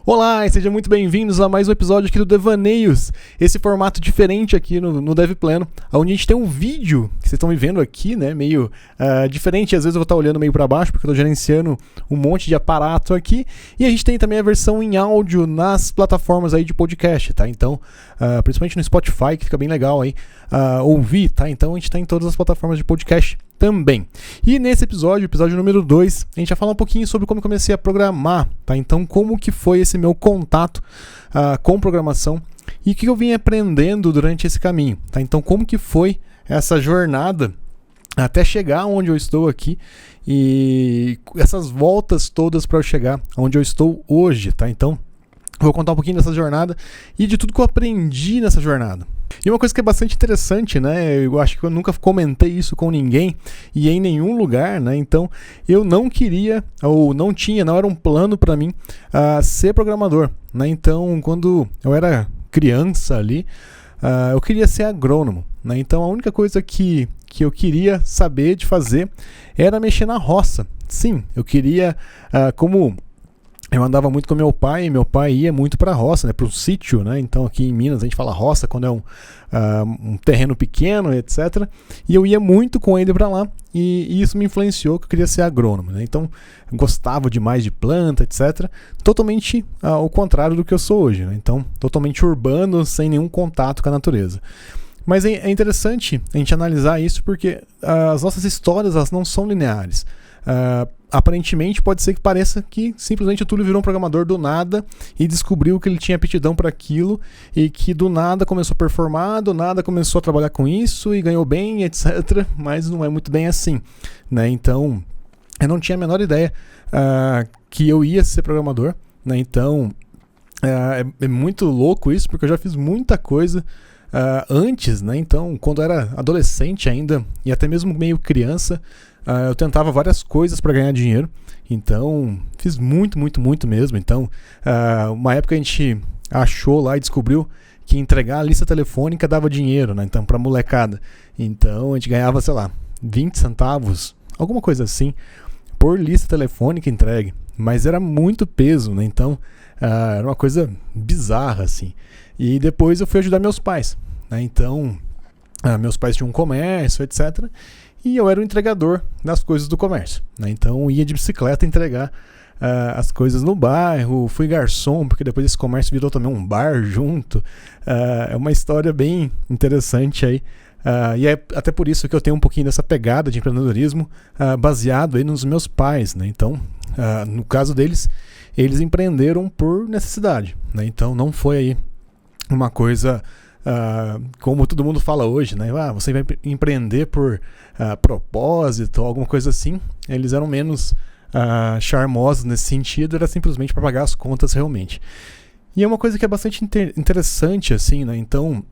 Olá e sejam muito bem-vindos a mais um episódio aqui do Devaneios, esse formato diferente aqui no Dev Pleno, onde a gente tem um vídeo que vocês estão me vendo aqui, né, meio diferente. Às vezes eu vou estar olhando meio para baixo porque eu estou gerenciando um monte de aparato aqui, e a gente tem também a versão em áudio nas plataformas aí de podcast, tá? Então, principalmente no Spotify, que fica bem legal aí ouvir, tá? Então a gente está em todas as plataformas de podcast também. E nesse episódio número 2, a gente vai falar um pouquinho sobre como eu comecei a programar, tá? Então, como que foi esse meu contato com programação e o que eu vim aprendendo durante esse caminho, tá? Então, como que foi essa jornada até chegar onde eu estou aqui e essas voltas todas para eu chegar onde eu estou hoje, tá? Então, eu vou contar um pouquinho dessa jornada e de tudo que eu aprendi nessa jornada. E uma coisa que é bastante interessante, né? Eu acho que eu nunca comentei isso com ninguém e em nenhum lugar, né? Então, eu não queria, ou não era um plano para mim ser programador, né? Então, quando eu era criança ali, eu queria ser agrônomo, né? Então, a única coisa que eu queria saber de fazer era mexer na roça. Sim, eu queria, como eu andava muito com meu pai ia muito para a roça, né, para o sítio, né? Então aqui em Minas a gente fala roça quando é um terreno pequeno, etc. E eu ia muito com ele para lá e isso me influenciou que eu queria ser agrônomo, né? Então eu gostava demais de planta, etc. Totalmente ao contrário do que eu sou hoje, né? Então totalmente urbano, sem nenhum contato com a natureza. Mas é interessante a gente analisar isso porque as nossas histórias elas não são lineares. Aparentemente pode ser que pareça que simplesmente o Túlio virou um programador do nada e descobriu que ele tinha aptidão para aquilo e que do nada começou a performar, do nada começou a trabalhar com isso e ganhou bem, etc. Mas não é muito bem assim, né? Então eu não tinha a menor ideia que eu ia ser programador, né? Então é muito louco isso porque eu já fiz muita coisa antes, né? Então quando eu era adolescente ainda e até mesmo meio criança, eu tentava várias coisas para ganhar dinheiro, então fiz muito mesmo. Então, uma época a gente achou lá e descobriu que entregar a lista telefônica dava dinheiro, né? Então, para molecada. Então, a gente ganhava, sei lá, 20 centavos, alguma coisa assim, por lista telefônica entregue. Mas era muito peso, né? Então, era uma coisa bizarra, assim. E depois eu fui ajudar meus pais, né? Então, meus pais tinham um comércio, etc., e eu era o entregador das coisas do comércio, né? Então eu ia de bicicleta entregar as coisas no bairro, fui garçom, porque depois esse comércio virou também um bar junto. É uma história bem interessante aí. E é até por isso que eu tenho um pouquinho dessa pegada de empreendedorismo baseado aí nos meus pais, né? Então, no caso deles, eles empreenderam por necessidade, né? Então não foi aí uma coisa como todo mundo fala hoje, né? Você vai empreender por propósito, alguma coisa assim. Eles eram menos charmosos nesse sentido, era simplesmente para pagar as contas realmente. E é uma coisa que é bastante interessante, assim, né? Então,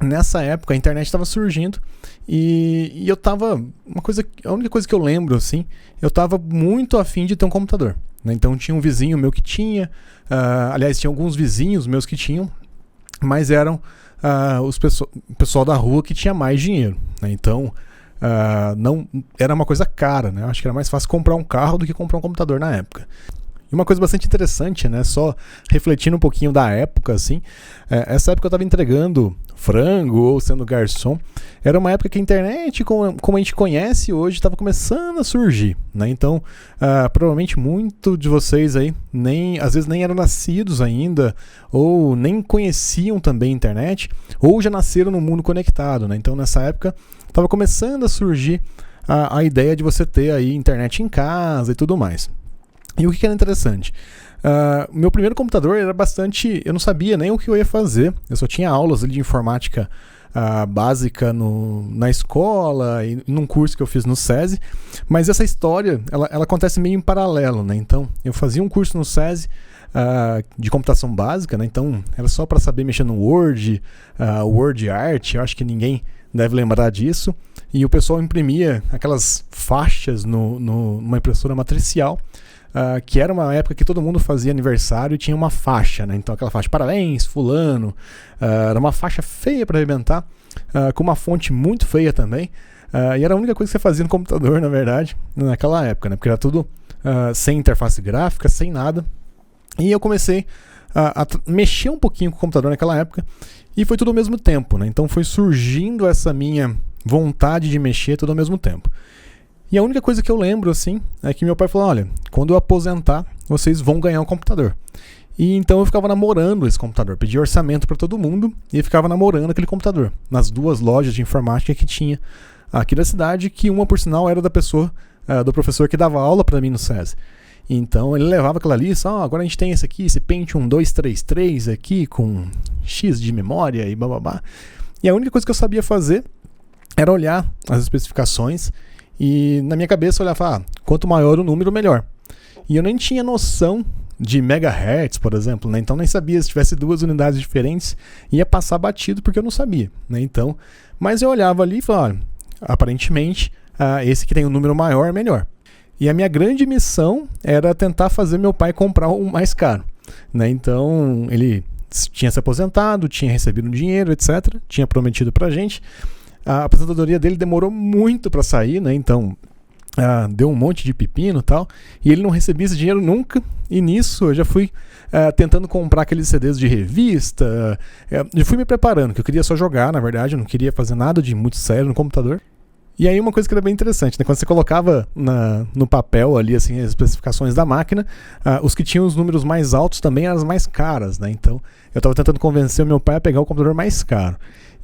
nessa época a internet estava surgindo e eu tava, a única coisa que eu lembro, assim, eu tava muito afim de ter um computador, né? Então tinha um vizinho meu que tinha, aliás, tinha alguns vizinhos meus que tinham, mas eram o pessoal da rua que tinha mais dinheiro, né? Então não era uma coisa cara, né? Eu acho que era mais fácil comprar um carro do que comprar um computador na época. E uma coisa bastante interessante, né? Só refletindo um pouquinho da época, assim, essa época eu estava entregando frango ou sendo garçom, era uma época que a internet, como a gente conhece hoje, estava começando a surgir, né? Então, provavelmente muito de vocês aí, às vezes nem eram nascidos ainda, ou nem conheciam também a internet, ou já nasceram no mundo conectado, né? Então, nessa época, estava começando a surgir a ideia de você ter aí internet em casa e tudo mais. E o que era interessante? Meu primeiro computador era bastante... Eu não sabia nem o que eu ia fazer. Eu só tinha aulas ali de informática básica na escola e num curso que eu fiz no SESI. Mas essa história, ela acontece meio em paralelo, né? Então, eu fazia um curso no SESI de computação básica, né? Então, era só para saber mexer no Word, Word Art. Eu acho que ninguém deve lembrar disso. E o pessoal imprimia aquelas faixas numa impressora matricial, que era uma época que todo mundo fazia aniversário e tinha uma faixa, né? Então aquela faixa, parabéns, fulano, era uma faixa feia para arrebentar, com uma fonte muito feia também, e era a única coisa que você fazia no computador, na verdade, naquela época, né? Porque era tudo sem interface gráfica, sem nada, E eu comecei a mexer um pouquinho com o computador naquela época, e foi tudo ao mesmo tempo, né? Então foi surgindo essa minha vontade de mexer tudo ao mesmo tempo. E a única coisa que eu lembro, assim, é que meu pai falou, olha, quando eu aposentar, vocês vão ganhar um computador. E então eu ficava namorando esse computador, pedia orçamento para todo mundo e ficava namorando aquele computador, nas 2 lojas de informática que tinha aqui da cidade, que uma, por sinal, era da pessoa, do professor que dava aula para mim no SESI. Então ele levava aquela lista, agora a gente tem esse aqui, esse Pentium 233 aqui, com X de memória e bababá. E a única coisa que eu sabia fazer era olhar as especificações e na minha cabeça eu olhava, quanto maior o número, melhor. E eu nem tinha noção de megahertz, por exemplo, né? Então nem sabia, se tivesse 2 unidades diferentes, ia passar batido porque eu não sabia, né? Então, mas eu olhava ali e falava, olha, aparentemente esse que tem um número maior é melhor. E a minha grande missão era tentar fazer meu pai comprar o mais caro, né? Então ele tinha se aposentado, tinha recebido um dinheiro, etc. Tinha prometido pra gente. A aposentadoria dele demorou muito para sair, né? Então deu um monte de pepino e tal, e ele não recebia esse dinheiro nunca, e nisso eu já fui tentando comprar aqueles CDs de revista, eu fui me preparando, que eu queria só jogar, na verdade, eu não queria fazer nada de muito sério no computador. E aí uma coisa que era bem interessante, né? Quando você colocava no papel ali assim, as especificações da máquina, os que tinham os números mais altos também eram as mais caras, né? Então eu estava tentando convencer o meu pai a pegar o computador mais caro.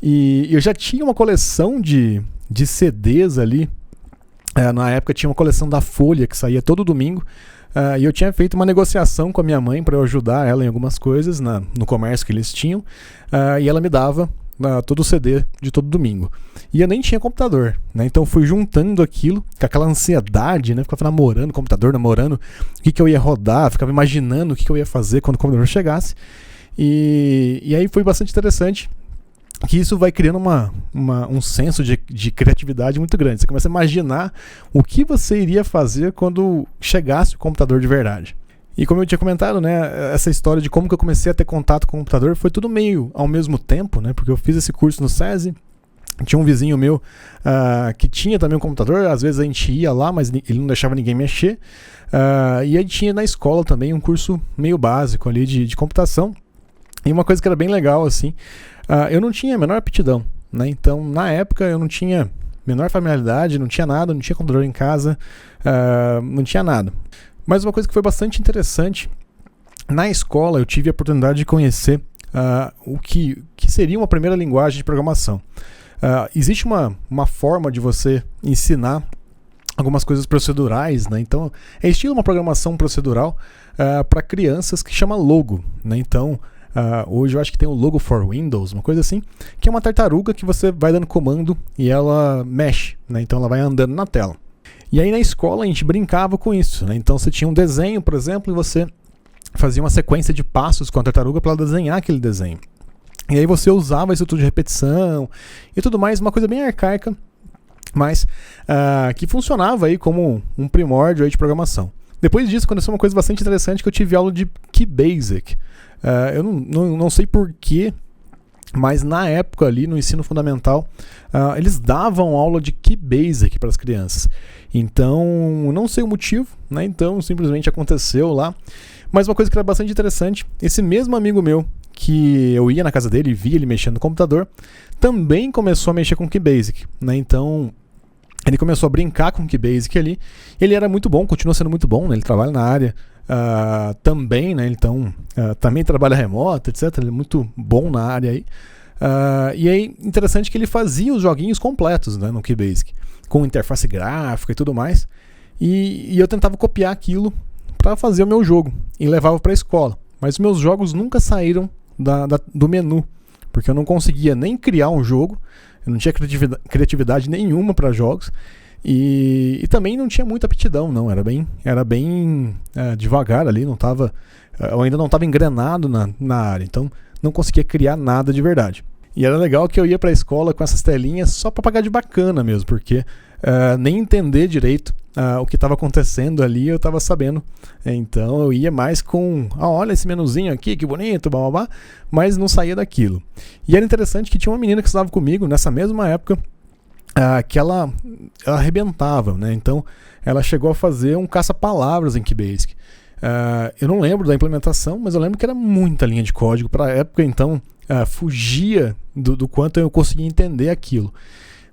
E eu já tinha uma coleção de CDs ali. Na época tinha uma coleção da Folha que saía todo domingo. E eu tinha feito uma negociação com a minha mãe para eu ajudar ela em algumas coisas no comércio que eles tinham. E ela me dava todo o CD de todo domingo. E eu nem tinha computador, né? Então fui juntando aquilo, com aquela ansiedade, né? Ficava namorando o computador, namorando o que eu ia rodar, ficava imaginando o que eu ia fazer quando o computador chegasse. E aí foi bastante interessante, que isso vai criando um senso de criatividade muito grande. Você começa a imaginar o que você iria fazer quando chegasse o computador de verdade. E como eu tinha comentado, né, essa história de como que eu comecei a ter contato com o computador foi tudo meio ao mesmo tempo, né, porque eu fiz esse curso no SESI, tinha um vizinho meu que tinha também um computador, às vezes a gente ia lá, mas ele não deixava ninguém mexer, e aí tinha na escola também um curso meio básico ali de computação, e uma coisa que era bem legal, assim, eu não tinha a menor aptidão, né, então na época eu não tinha menor familiaridade, não tinha nada, não tinha computador em casa, não tinha nada. Mas uma coisa que foi bastante interessante, na escola eu tive a oportunidade de conhecer o que seria uma primeira linguagem de programação. Existe uma forma de você ensinar algumas coisas procedurais, né? Então é estilo uma programação procedural para crianças que chama Logo, né? Então hoje eu acho que tem o Logo for Windows, uma coisa assim, que é uma tartaruga que você vai dando comando e ela mexe, né? Então ela vai andando na tela. E aí na escola a gente brincava com isso, né? Então você tinha um desenho, por exemplo, e você fazia uma sequência de passos com a tartaruga para ela desenhar aquele desenho. E aí você usava isso tudo de repetição e tudo mais, uma coisa bem arcaica, mas que funcionava aí como um primórdio aí de programação. Depois disso aconteceu uma coisa bastante interessante, que eu tive aula de QBasic. Eu não sei porquê, mas na época ali no ensino fundamental eles davam aula de QBasic para as crianças. Então não sei o motivo, né? Então simplesmente aconteceu lá. Mas uma coisa que era bastante interessante, esse mesmo amigo meu que eu ia na casa dele e via ele mexendo no computador, também começou a mexer com QBasic, né? Então ele começou a brincar com QBasic ali. Ele era muito bom, continua sendo muito bom, né? Ele trabalha na área também, né? Então também trabalha remoto, etc. Ele é muito bom na área aí. E aí, interessante que ele fazia os joguinhos completos, né, no QBasic, com interface gráfica e tudo mais. E eu tentava copiar aquilo para fazer o meu jogo e levava para a escola. Mas meus jogos nunca saíram do menu, porque eu não conseguia nem criar um jogo, eu não tinha criatividade nenhuma para jogos. E também não tinha muita aptidão, não. Era bem devagar ali, eu ainda não estava engrenado na área, então não conseguia criar nada de verdade. E era legal que eu ia para a escola com essas telinhas só para pagar de bacana mesmo, porque nem entender direito o que estava acontecendo ali eu estava sabendo. Então eu ia mais com, olha esse menuzinho aqui, que bonito, blá, blá, blá, mas não saía daquilo. E era interessante que tinha uma menina que estudava comigo nessa mesma época, que ela arrebentava, né? Então ela chegou a fazer um caça-palavras em QBasic. Eu não lembro da implementação, mas eu lembro que era muita linha de código. Para a época, então, fugia do quanto eu conseguia entender aquilo.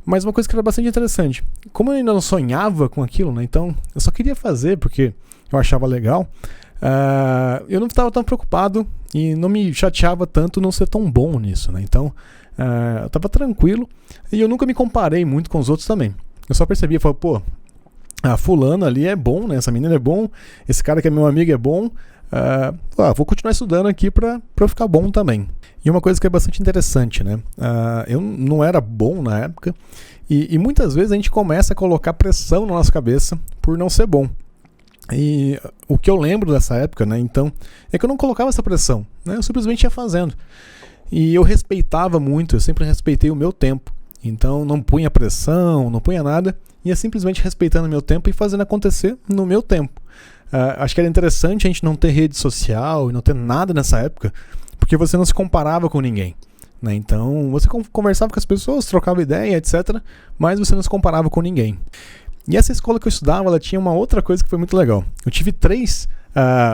Mas uma coisa que era bastante interessante, como eu ainda não sonhava com aquilo, né, então eu só queria fazer porque eu achava legal, eu não estava tão preocupado e não me chateava tanto não ser tão bom nisso, né? Então eu estava tranquilo e eu nunca me comparei muito com os outros também. Eu só percebia, falei, pô, fulano ali é bom, né? Essa menina é bom, esse cara que é meu amigo é bom, vou continuar estudando aqui para ficar bom também. E uma coisa que é bastante interessante, né? Eu não era bom na época e muitas vezes a gente começa a colocar pressão na nossa cabeça por não ser bom. E o que eu lembro dessa época, né? Então, é que eu não colocava essa pressão, né? Eu simplesmente ia fazendo. E eu respeitava muito, eu sempre respeitei o meu tempo. Então, não punha pressão, não punha nada, ia simplesmente respeitando o meu tempo e fazendo acontecer no meu tempo. Acho que era interessante a gente não ter rede social e não ter nada nessa época, porque você não se comparava com ninguém, né? Então, você conversava com as pessoas, trocava ideia, etc., mas você não se comparava com ninguém. E essa escola que eu estudava, ela tinha uma outra coisa que foi muito legal. Eu tive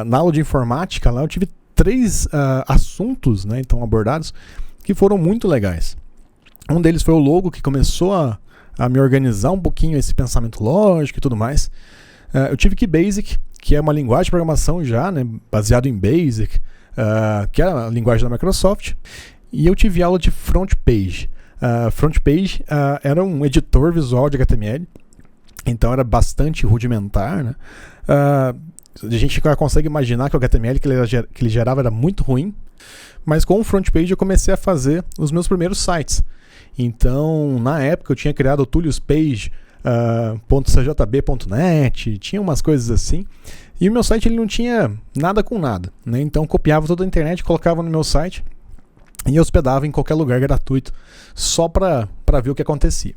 na aula de informática lá, eu tive 3 assuntos, né, então abordados, que foram muito legais. Um deles foi o logo, que começou a me organizar um pouquinho esse pensamento lógico e tudo mais. Eu tive QBasic, que é uma linguagem de programação já, né, baseado em Basic, que é a linguagem da Microsoft. E eu tive aula de FrontPage. FrontPage era um editor visual de HTML, então era bastante rudimentar, né? A gente consegue imaginar que o HTML que ele gerava era muito ruim, mas com o FrontPage eu comecei a fazer os meus primeiros sites. Então, na época eu tinha criado o tuliospage.cjb.net, tinha umas coisas assim, e o meu site ele não tinha nada com nada, né? Então copiava toda a internet, colocava no meu site e hospedava em qualquer lugar gratuito, só para ver o que acontecia.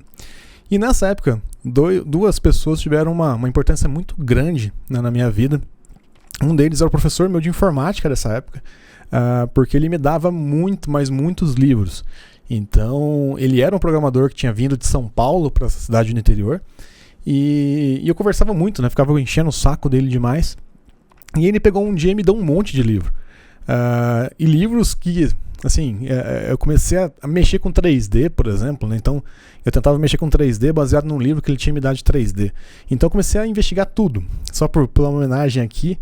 E nessa época, 2 pessoas tiveram uma importância muito grande, né, na minha vida. Um deles era o professor meu de informática dessa época, porque ele me dava muitos livros. Então, ele era um programador que tinha vindo de São Paulo para essa cidade do interior, e eu conversava muito, né, ficava enchendo o saco dele demais. E ele pegou um dia e me deu um monte de livro. E livros que, assim, eu comecei a mexer com 3D, por exemplo, né? Então eu tentava mexer com 3D baseado num livro que ele tinha me dado de 3D. Então eu comecei a investigar tudo. Só pela homenagem aqui,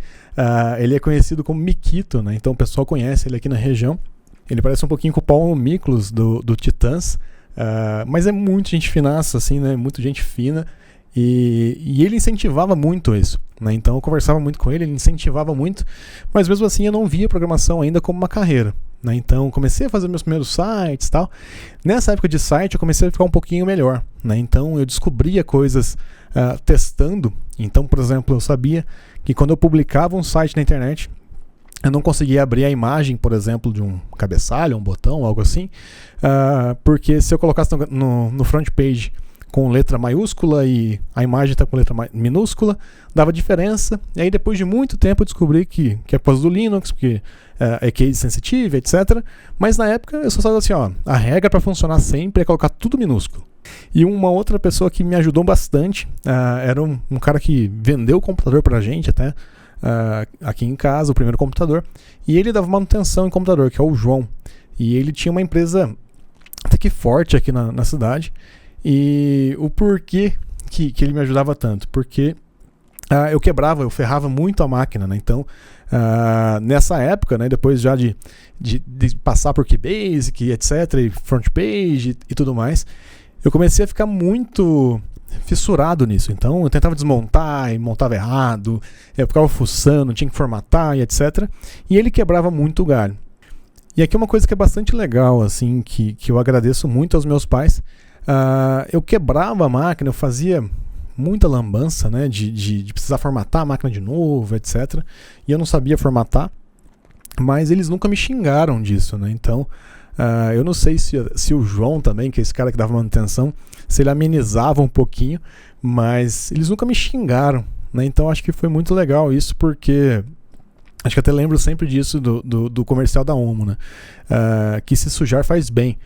ele é conhecido como Mikito, né? Então o pessoal conhece ele aqui na região. Ele parece um pouquinho com o Paulo Miklos do Titãs, mas é muito gente finaça, assim, né? Muito gente fina. E ele incentivava muito isso, né? Então eu conversava muito com ele incentivava muito, mas mesmo assim eu não via programação ainda como uma carreira, né? Então comecei a fazer meus primeiros sites e tal. Nessa época de site eu comecei a ficar um pouquinho melhor, né? Então eu descobria coisas testando. Então, por exemplo, eu sabia que quando eu publicava um site na internet, eu não conseguia abrir a imagem, por exemplo, de um cabeçalho, um botão, algo assim, porque se eu colocasse no front page com letra maiúscula e a imagem está com letra minúscula, dava diferença. E aí depois de muito tempo eu descobri que é por causa do Linux, porque é case sensitive, etc. Mas na época eu só sabia assim, a regra para funcionar sempre é colocar tudo minúsculo. E uma outra pessoa que me ajudou bastante, era um cara que vendeu o computador pra gente até, aqui em casa, o primeiro computador, e ele dava manutenção em computador, que é o João. E ele tinha uma empresa até que forte aqui na cidade. E o porquê que ele me ajudava tanto? Porque eu ferrava muito a máquina, né? Então, nessa época, né, depois já de passar por QBasic, etc., e FrontPage e tudo mais, eu comecei a ficar muito fissurado nisso. Então, eu tentava desmontar e montava errado, eu ficava fuçando, tinha que formatar e etc. E ele quebrava muito o galho. E aqui uma coisa que é bastante legal, assim, que eu agradeço muito aos meus pais. Eu quebrava a máquina, eu fazia muita lambança, né, de precisar formatar a máquina de novo, etc. E eu não sabia formatar, mas eles nunca me xingaram disso, né? Então, eu não sei se o João também, que é esse cara que dava manutenção, se ele amenizava um pouquinho, mas eles nunca me xingaram, né? Então acho que foi muito legal isso, porque acho que até lembro sempre disso do comercial da Omo, né? Que se sujar faz bem.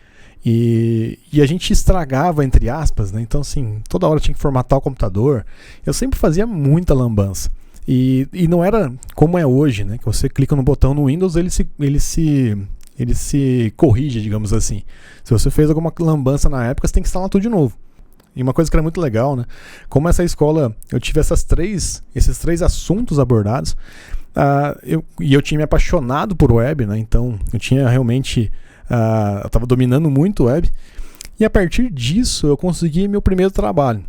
E a gente estragava, entre aspas, né? Então, assim, toda hora tinha que formatar o computador. Eu sempre fazia muita lambança. E não era como é hoje, né? Que você clica no botão no Windows, ele se corrige, digamos assim. Se você fez alguma lambança na época, você tem que instalar tudo de novo. E uma coisa que era muito legal, né? Como essa escola, eu tive esses três assuntos abordados, eu tinha me apaixonado por web, né? Então eu tinha realmente, eu estava dominando muito web. E a partir disso eu consegui meu primeiro trabalho,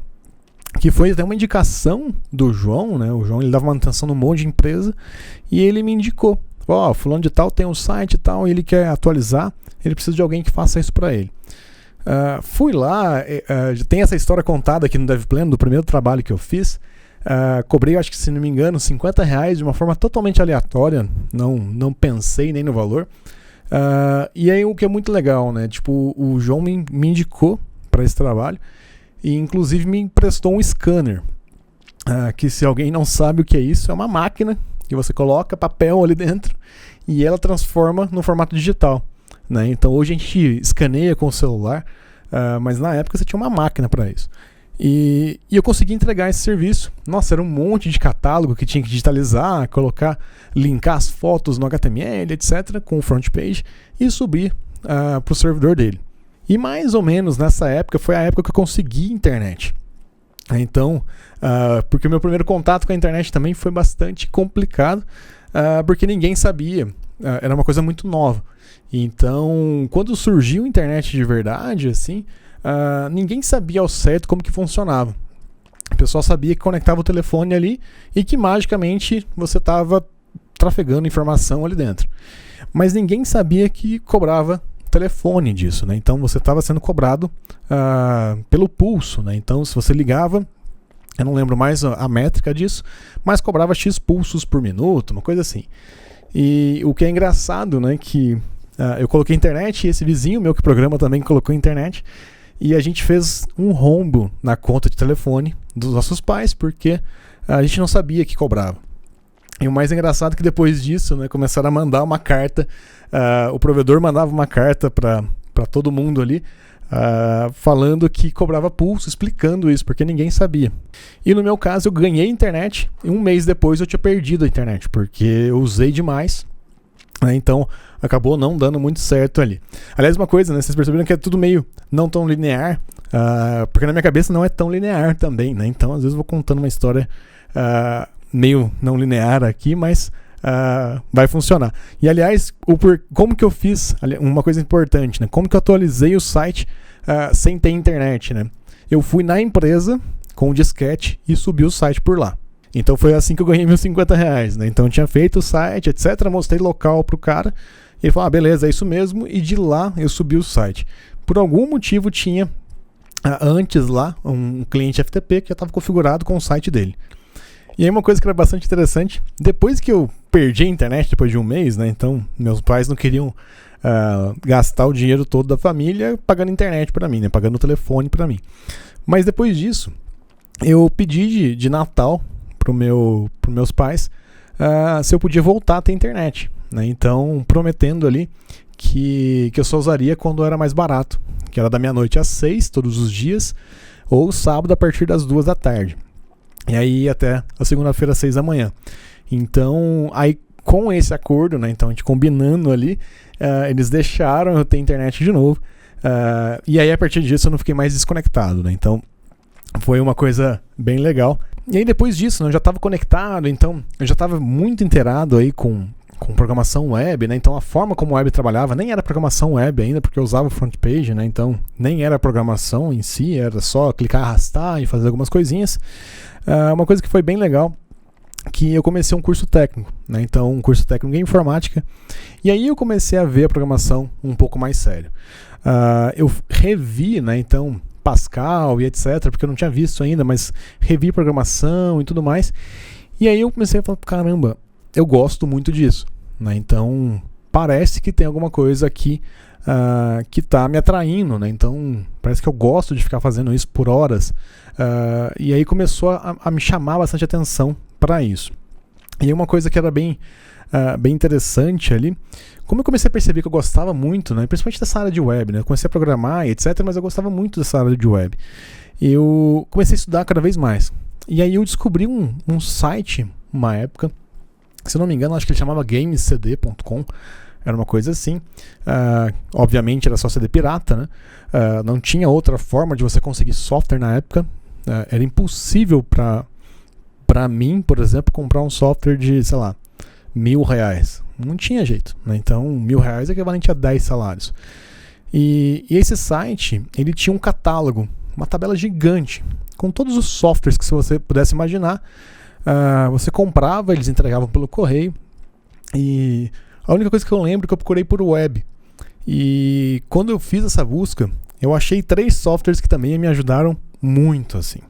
que foi até uma indicação do João, né? O João, ele dava manutenção num monte de empresa e ele me indicou. Fulano de tal tem um site e tal, e ele quer atualizar, ele precisa de alguém que faça isso para ele. Fui lá, tem essa história contada aqui no DevPleno, do primeiro trabalho que eu fiz. Cobrei, acho que se não me engano, R$50 de uma forma totalmente aleatória, não pensei nem no valor. E aí o que é muito legal, né? Tipo, o João me indicou para esse trabalho e inclusive me emprestou um scanner. Que, se alguém não sabe o que é isso, é uma máquina que você coloca papel ali dentro e ela transforma no formato digital, né? Então hoje a gente escaneia com o celular, mas na época você tinha uma máquina para isso. E eu consegui entregar esse serviço. Nossa, era um monte de catálogo que tinha que digitalizar, linkar as fotos no HTML, etc., com o front page e subir para o servidor dele. E mais ou menos nessa época foi a época que eu consegui internet. Então, porque o meu primeiro contato com a internet também foi bastante complicado, porque ninguém sabia, era uma coisa muito nova. Então, quando surgiu a internet de verdade, assim, ninguém sabia ao certo como que funcionava. O pessoal sabia que conectava o telefone ali e que magicamente você estava trafegando informação ali dentro. Mas ninguém sabia que cobrava telefone disso, né? Então você estava sendo cobrado pelo pulso, né? Então se você ligava, eu não lembro mais a métrica disso, mas cobrava X pulsos por minuto, uma coisa assim. E o que é engraçado, né, que eu coloquei internet e esse vizinho meu que programa também colocou internet e a gente fez um rombo na conta de telefone dos nossos pais porque a gente não sabia que cobrava. E o mais engraçado é que depois disso, né, começaram a mandar uma carta, o provedor mandava uma carta para todo mundo ali, falando que cobrava pulso, explicando isso, porque ninguém sabia. E no meu caso eu ganhei internet e um mês depois eu tinha perdido a internet, porque eu usei demais, né, então acabou não dando muito certo ali. Aliás, uma coisa, né, vocês perceberam que é tudo meio não tão linear, porque na minha cabeça não é tão linear também, né, então às vezes eu vou contando uma história meio não linear aqui, mas vai funcionar. E aliás, como que eu fiz, uma coisa importante, né? Como que eu atualizei o site sem ter internet, né? Eu fui na empresa com o disquete e subi o site por lá. Então foi assim que eu ganhei meus R$50, né? Então eu tinha feito o site, etc, mostrei local pro cara, e ele falou, beleza, é isso mesmo, e de lá eu subi o site. Por algum motivo tinha antes lá um cliente FTP que já estava configurado com o site dele. E aí uma coisa que era bastante interessante, depois que eu perdi a internet depois de um mês, né, então meus pais não queriam gastar o dinheiro todo da família pagando internet para mim, né, pagando o telefone para mim. Mas depois disso, eu pedi de Natal para meus pais se eu podia voltar a ter internet, né, então prometendo ali que eu só usaria quando era mais barato, que era da meia-noite às 6 todos os dias, ou sábado a partir das 2 da tarde. E aí até a segunda-feira às 6 da manhã. Então, aí com esse acordo, né, então a gente combinando ali, eles deixaram eu ter internet de novo. E aí a partir disso eu não fiquei mais desconectado, né? Então foi uma coisa bem legal. E aí depois disso, né, eu já estava conectado, então eu já estava muito inteirado aí com programação web, né? Então a forma como a web trabalhava nem era programação web ainda, porque eu usava o front page, né? Então nem era programação em si, era só clicar, arrastar e fazer algumas coisinhas. Uma coisa que foi bem legal, que eu comecei um curso técnico, né? Então um curso técnico em informática, e aí eu comecei a ver a programação um pouco mais sério. Eu revi, né? Então Pascal e etc, porque eu não tinha visto ainda, mas revi programação e tudo mais, e aí eu comecei a falar, caramba, eu gosto muito disso, né? Então parece que tem alguma coisa aqui que está me atraindo, né? Então parece que eu gosto de ficar fazendo isso por horas, e aí começou a me chamar bastante atenção para isso. E uma coisa que era bem interessante ali, como eu comecei a perceber que eu gostava muito, né? Principalmente dessa área de web, né? Eu comecei a programar e etc, mas eu gostava muito dessa área de web. Eu comecei a estudar cada vez mais. E aí eu descobri um site uma época. Se eu não me engano, acho que ele chamava gamescd.com. Era uma coisa assim. Obviamente era só CD pirata, né? Não tinha outra forma de você conseguir software na época. Era impossível para mim, por exemplo, comprar um software de, sei lá, R$1.000. Não tinha jeito, né? Então, R$1.000 é equivalente a 10 salários. E esse site, ele tinha um catálogo, uma tabela gigante, com todos os softwares que você pudesse imaginar. Você comprava, eles entregavam pelo correio. E a única coisa que eu lembro é que eu procurei por web. E quando eu fiz essa busca, eu achei 3 softwares que também me ajudaram muito, assim.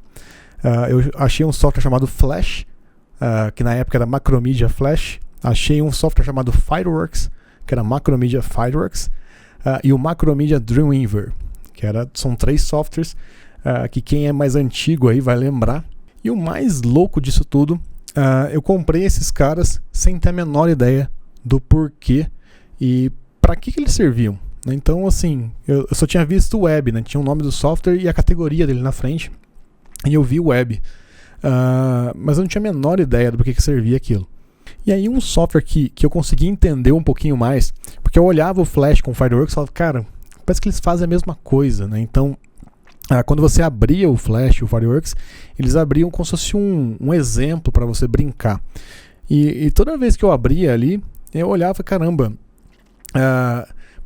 Eu achei um software chamado Flash, que na época era Macromedia Flash. Achei um software chamado Fireworks, que era Macromedia Fireworks. E o Macromedia Dreamweaver, que são 3 softwares que quem é mais antigo aí vai lembrar. E o mais louco disso tudo, eu comprei esses caras sem ter a menor ideia do porquê e para que eles serviam. Então, assim, eu só tinha visto web, né? Tinha o nome do software e a categoria dele na frente. E eu vi web. Mas eu não tinha a menor ideia do que servia aquilo. E aí um software que eu consegui entender um pouquinho mais, porque eu olhava o Flash com o Fireworks e falava, cara, parece que eles fazem a mesma coisa, né? Então, quando você abria o Flash e o Fireworks, eles abriam como se fosse um exemplo para você brincar. E toda vez que eu abria ali, eu olhava, caramba,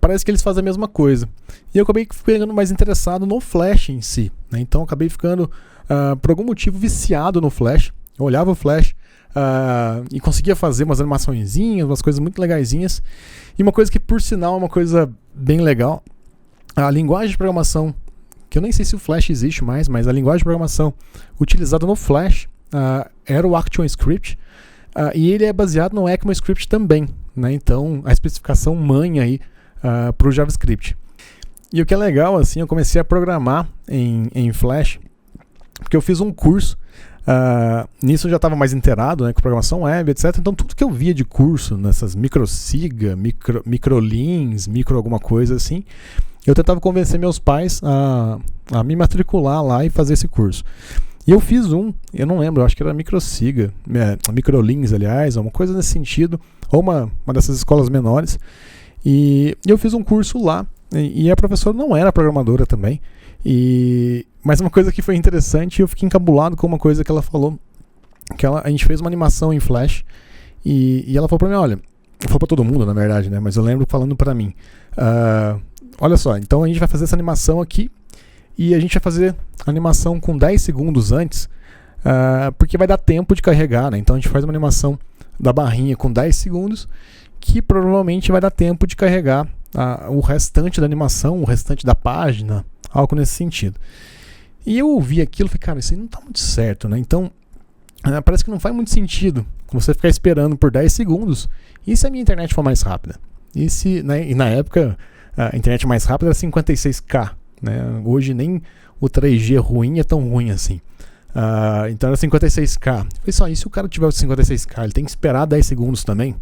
parece que eles fazem a mesma coisa. E eu acabei ficando mais interessado no Flash em si, né? Então eu acabei ficando, por algum motivo, viciado no Flash. Eu olhava o Flash e conseguia fazer umas animaçõezinhas, umas coisas muito legaisinhas. E uma coisa que, por sinal, é uma coisa bem legal, a linguagem de programação, que eu nem sei se o Flash existe mais, mas a linguagem de programação utilizada no Flash era o ActionScript, e ele é baseado no ECMAScript também, né? Então a especificação mãe aí para o JavaScript. E o que é legal, assim, eu comecei a programar em Flash, porque eu fiz um curso, nisso eu já estava mais inteirado, né, com programação web, etc. Então tudo que eu via de curso, nessas microsiga, microlins, micro alguma coisa assim, eu tentava convencer meus pais a me matricular lá e fazer esse curso. E eu fiz eu não lembro, eu acho que era microsiga, microlins, aliás, uma coisa nesse sentido, ou uma dessas escolas menores. E eu fiz um curso lá, e a professora não era programadora também. Mas uma coisa que foi interessante, eu fiquei encabulado com uma coisa que ela falou, que a gente fez uma animação em Flash, e ela falou pra mim, olha, falou pra todo mundo, na verdade, né, mas eu lembro falando pra mim, olha só, então a gente vai fazer essa animação aqui, e a gente vai fazer a animação com 10 segundos antes, porque vai dar tempo de carregar, né? Então a gente faz uma animação da barrinha com 10 segundos, que provavelmente vai dar tempo de carregar o restante da animação, o restante da página, algo nesse sentido. E eu ouvi aquilo e falei, cara, isso aí não tá muito certo, né? Então, parece que não faz muito sentido você ficar esperando por 10 segundos, e se a minha internet for mais rápida? E na época, a internet mais rápida era 56K, né? Hoje nem o 3G ruim é tão ruim assim. Então era 56K. Eu falei só, e se o cara tiver o 56K, ele tem que esperar 10 segundos também?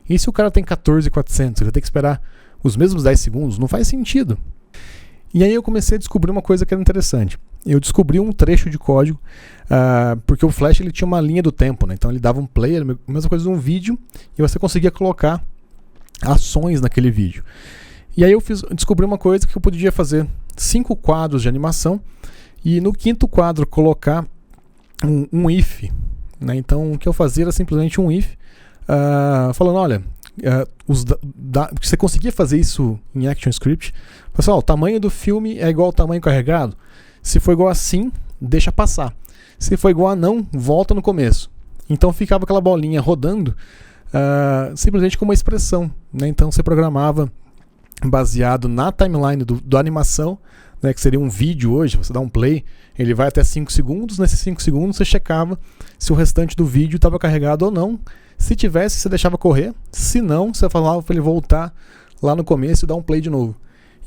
E se o cara tem 14.400, ele vai ter que esperar os mesmos 10 segundos? Não faz sentido. E aí eu comecei a descobrir uma coisa que era interessante. Eu descobri um trecho de código, porque o Flash ele tinha uma linha do tempo, né? Então ele dava um play, a mesma coisa de um vídeo, e você conseguia colocar ações naquele vídeo. E aí eu descobri uma coisa que eu podia fazer 5 quadros de animação, e no 5º quadro colocar um if, né? Então o que eu fazia era simplesmente um if, falando, olha, você conseguia fazer isso em ActionScript. Pessoal, o tamanho do filme é igual ao tamanho carregado. Se for igual assim, deixa passar. Se for igual a não, volta no começo. Então ficava aquela bolinha rodando, simplesmente com uma expressão, né? Então você programava baseado na timeline da animação, né, que seria um vídeo hoje, você dá um play, ele vai até 5 segundos, nesses 5 segundos você checava se o restante do vídeo estava carregado ou não. Se tivesse, você deixava correr, se não, você falava para ele voltar lá no começo e dar um play de novo.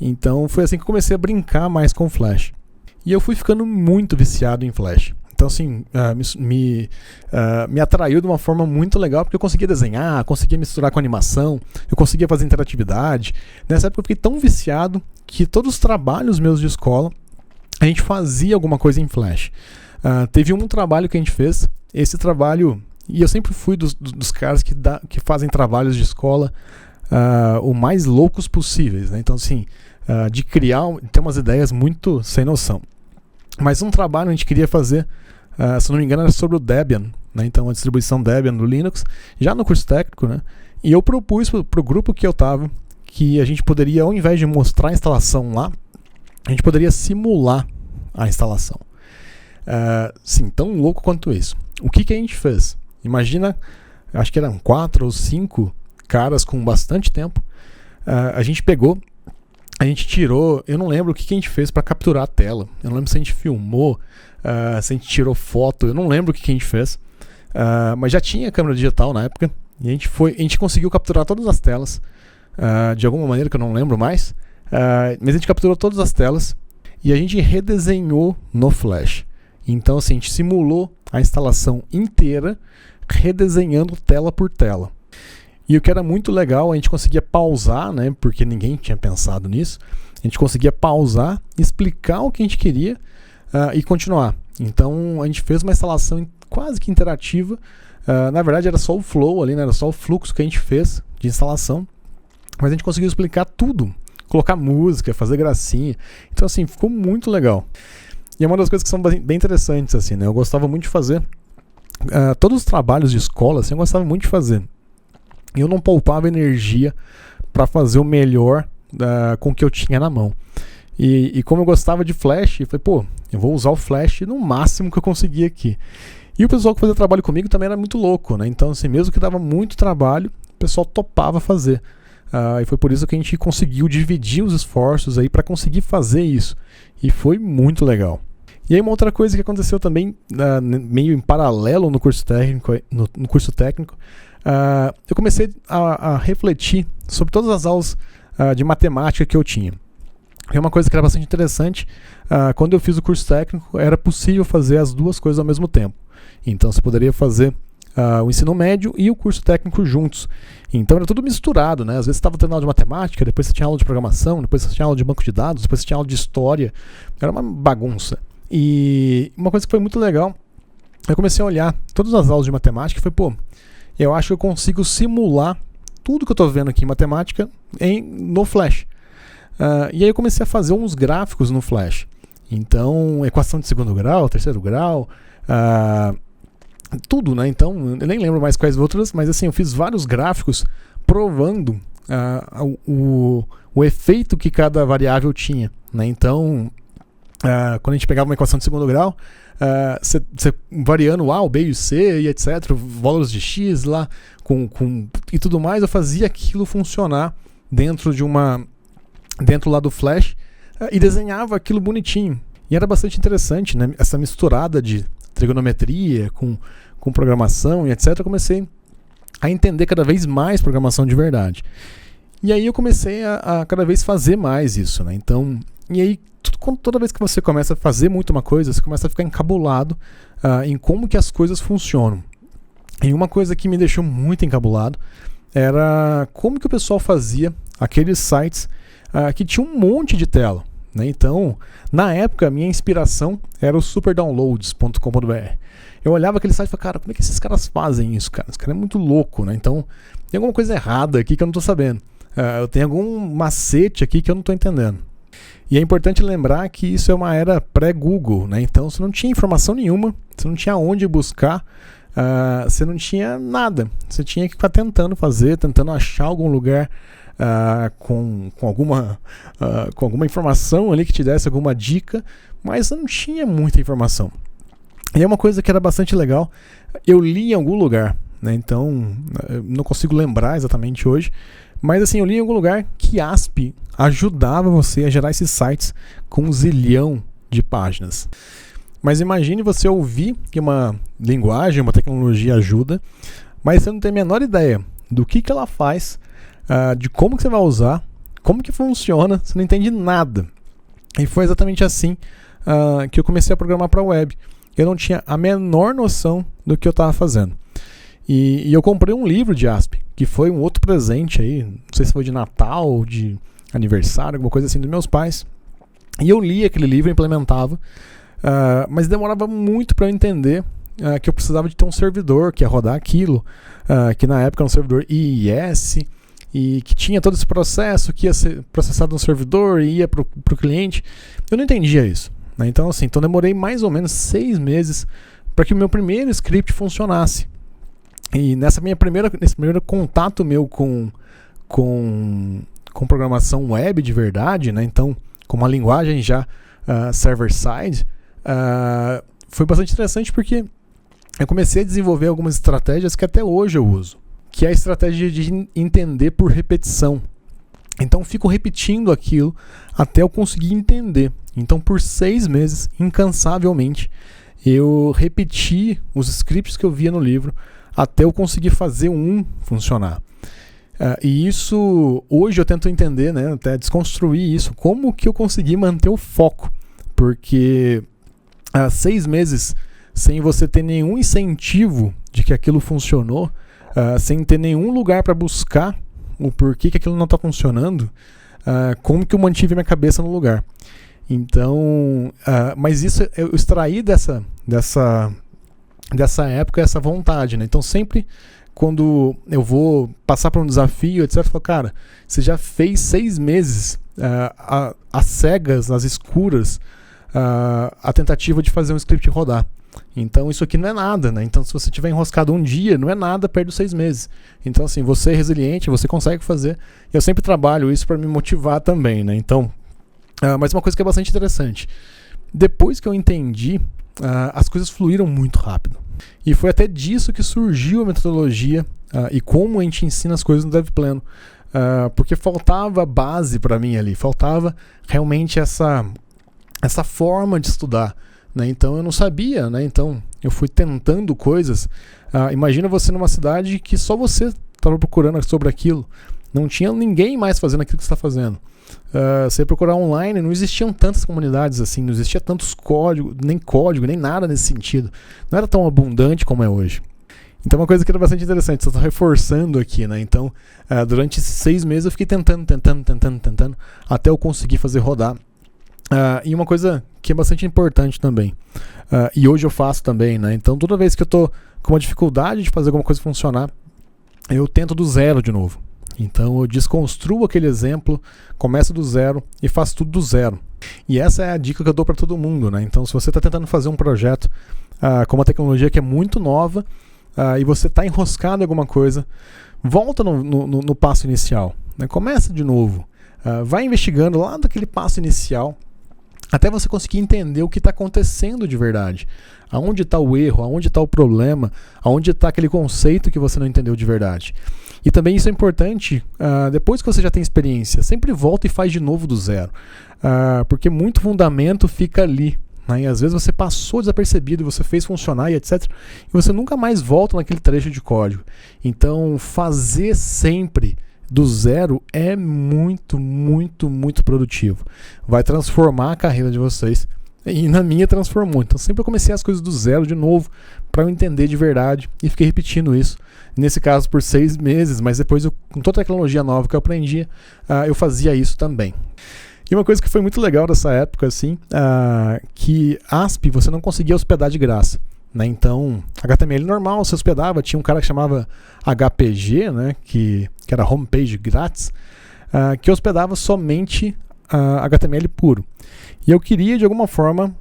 Então foi assim que eu comecei a brincar mais com Flash. E eu fui ficando muito viciado em Flash. Então assim, me atraiu de uma forma muito legal, porque eu conseguia desenhar, conseguia misturar com animação, eu conseguia fazer interatividade. Nessa época eu fiquei tão viciado que todos os trabalhos meus de escola, a gente fazia alguma coisa em Flash. Teve um trabalho que a gente fez, esse trabalho E eu sempre fui dos caras que fazem trabalhos de escola o mais loucos possíveis, né? Então, assim, de criar, ter umas ideias muito sem noção. Mas um trabalho a gente queria fazer, se não me engano, era sobre o Debian, né? Então, a distribuição Debian do Linux, já no curso técnico, né? E eu propus pro grupo que eu tava que a gente poderia, ao invés de mostrar a instalação lá, a gente poderia simular a instalação. Sim, tão louco quanto isso. O que a gente fez? Imagina, acho que eram 4 ou 5 caras com bastante tempo. A gente pegou, a gente tirou, eu não lembro o que a gente fez para capturar a tela. Eu não lembro se a gente filmou, se a gente tirou foto, eu não lembro o que a gente fez. Mas já tinha câmera digital na época. E a gente conseguiu capturar todas as telas, de alguma maneira que eu não lembro mais. Mas a gente capturou todas as telas e a gente redesenhou no Flash. Então, assim, a gente simulou a instalação inteira, redesenhando tela por tela. E o que era muito legal, a gente conseguia pausar, né, porque ninguém tinha pensado nisso. A gente conseguia pausar, explicar o que a gente queria e continuar. Então, a gente fez uma instalação quase que interativa. Na verdade, era só o flow ali, né, era só o fluxo que a gente fez de instalação. Mas a gente conseguiu explicar tudo. Colocar música, fazer gracinha. Então, assim, ficou muito legal. E é uma das coisas que são bem interessantes, assim, né? Eu gostava muito de fazer. Todos os trabalhos de escola, assim, eu gostava muito de fazer. Eu não poupava energia para fazer o melhor com o que eu tinha na mão. E como eu gostava de Flash, eu falei, pô, eu vou usar o Flash no máximo que eu conseguir aqui. E o pessoal que fazia trabalho comigo também era muito louco, né? Então, assim, mesmo que dava muito trabalho, o pessoal topava fazer. E foi por isso que a gente conseguiu dividir os esforços aí para conseguir fazer isso. E foi muito legal. E aí uma outra coisa que aconteceu também, meio em paralelo no curso técnico, eu comecei a refletir sobre todas as aulas de matemática que eu tinha. E uma coisa que era bastante interessante, quando eu fiz o curso técnico, era possível fazer as duas coisas ao mesmo tempo. Então você poderia fazer o ensino médio e o curso técnico juntos. Então era tudo misturado, né? Às vezes você estava tendo aula de matemática, depois você tinha aula de programação, depois você tinha aula de banco de dados, depois você tinha aula de história. Era uma bagunça. E uma coisa que foi muito legal, eu comecei a olhar todas as aulas de matemática e falei, pô, eu acho que eu consigo simular tudo que eu estou vendo aqui em matemática no Flash. E aí eu comecei a fazer uns gráficos no Flash. Então, equação de segundo grau, terceiro grau, tudo, né? Então, eu nem lembro mais quais outras, mas assim, eu fiz vários gráficos provando o efeito que cada variável tinha, né? Então, quando a gente pegava uma equação de segundo grau, você variando o A, o B e o C, e etc., valores de X lá, e tudo mais, eu fazia aquilo funcionar dentro lá do Flash, e desenhava aquilo bonitinho. E era bastante interessante, né? Essa misturada de trigonometria com programação e etc., eu comecei a entender cada vez mais programação de verdade. E aí eu comecei a cada vez fazer mais isso, né? Então, e aí toda vez que você começa a fazer muito uma coisa, você começa a ficar encabulado em como que as coisas funcionam. E uma coisa que me deixou muito encabulado era como que o pessoal fazia aqueles sites que tinham um monte de tela, né? Então, na época, a minha inspiração era o superdownloads.com.br. Eu olhava aquele site e falava, cara, como é que esses caras fazem isso, cara? Esse cara é muito louco, né? Então, tem alguma coisa errada aqui que eu não estou sabendo. Eu tenho algum macete aqui que eu não estou entendendo. E é importante lembrar que isso é uma era pré-Google, né? Então, você não tinha informação nenhuma, você não tinha onde buscar, você não tinha nada. Você tinha que ficar tentando achar algum lugar com alguma informação ali que te desse alguma dica, mas não tinha muita informação. E é uma coisa que era bastante legal, eu li em algum lugar, né? Então eu não consigo lembrar exatamente hoje, mas assim, eu li em algum lugar que ASP ajudava você a gerar esses sites com 1 zilhão de páginas. Mas imagine você ouvir que uma linguagem, uma tecnologia ajuda, mas você não tem a menor ideia do que ela faz, de como que você vai usar, como que funciona, você não entende nada. E foi exatamente assim que eu comecei a programar para a web. Eu não tinha a menor noção do que eu estava fazendo. E eu comprei um livro de ASP, que foi um outro presente aí, não sei se foi de Natal ou de aniversário, alguma coisa assim dos meus pais. E eu li aquele livro e implementava, mas demorava muito para eu entender que eu precisava de ter um servidor que ia rodar aquilo, que na época era um servidor IIS, e que tinha todo esse processo que ia ser processado no servidor e ia para o cliente. Eu não entendia isso, né? Então, assim, demorei mais ou menos 6 meses para que o meu primeiro script funcionasse. E nesse primeiro contato meu com programação web de verdade, né? Então, com uma linguagem já server-side, foi bastante interessante porque eu comecei a desenvolver algumas estratégias que até hoje eu uso, que é a estratégia de entender por repetição. Então, fico repetindo aquilo até eu conseguir entender. Então, por 6 meses, incansavelmente, eu repeti os scripts que eu via no livro até eu conseguir fazer um funcionar. E isso, hoje eu tento entender, né, até desconstruir isso, como que eu consegui manter o foco. Porque 6 meses sem você ter nenhum incentivo de que aquilo funcionou, sem ter nenhum lugar para buscar o porquê que aquilo não está funcionando, como que eu mantive minha cabeça no lugar. Então, mas isso eu extraí dessa época, essa vontade, né? Então sempre quando eu vou passar por um desafio, etc, eu falo, cara, você já fez 6 meses às cegas, às escuras, a tentativa de fazer um script rodar. Então isso aqui não é nada, né? Então se você tiver enroscado um dia, não é nada perto dos 6 meses. Então assim, você é resiliente, você consegue fazer. E eu sempre trabalho isso para me motivar também, né? Então, mas uma coisa que é bastante interessante. Depois que eu entendi, as coisas fluíram muito rápido. E foi até disso que surgiu a metodologia e como a gente ensina as coisas no DevPleno. Porque faltava base para mim ali, faltava realmente essa forma de estudar, né? Então eu não sabia, né? Então eu fui tentando coisas. Imagina você numa cidade que só você estava procurando sobre aquilo. Não tinha ninguém mais fazendo aquilo que você está fazendo. Você ia procurar online, não existiam tantas comunidades assim, não existia tantos códigos, nem nada nesse sentido. Não era tão abundante como é hoje. Então uma coisa que era bastante interessante, você está reforçando aqui, né? Então, durante esses 6 meses eu fiquei tentando, até eu conseguir fazer rodar. E uma coisa que é bastante importante também, e hoje eu faço também, né? Então toda vez que eu estou com uma dificuldade de fazer alguma coisa funcionar, eu tento do zero de novo. Então eu desconstruo aquele exemplo, começo do zero e faço tudo do zero. E essa é a dica que eu dou para todo mundo, né? Então se você está tentando fazer um projeto com uma tecnologia que é muito nova e você está enroscado em alguma coisa, volta no passo inicial, né? Começa de novo, vai investigando lá daquele passo inicial, até você conseguir entender o que está acontecendo de verdade. Aonde está o erro, aonde está o problema, aonde está aquele conceito que você não entendeu de verdade. E também isso é importante, depois que você já tem experiência, sempre volta e faz de novo do zero. Porque muito fundamento fica ali, né? E às vezes você passou desapercebido, você fez funcionar e etc. E você nunca mais volta naquele trecho de código. Então fazer sempre do zero é muito, muito, muito produtivo. Vai transformar a carreira de vocês. E na minha transformou. Então sempre eu comecei as coisas do zero de novo para eu entender de verdade e fiquei repetindo isso. Nesse caso por 6 meses, mas depois com toda a tecnologia nova que eu aprendi, eu fazia isso também. E uma coisa que foi muito legal dessa época, assim, que ASP você não conseguia hospedar de graça, né? Então, HTML normal, você hospedava, tinha um cara que chamava HPG, né? Que era homepage grátis, que hospedava somente HTML puro. E eu queria, de alguma forma,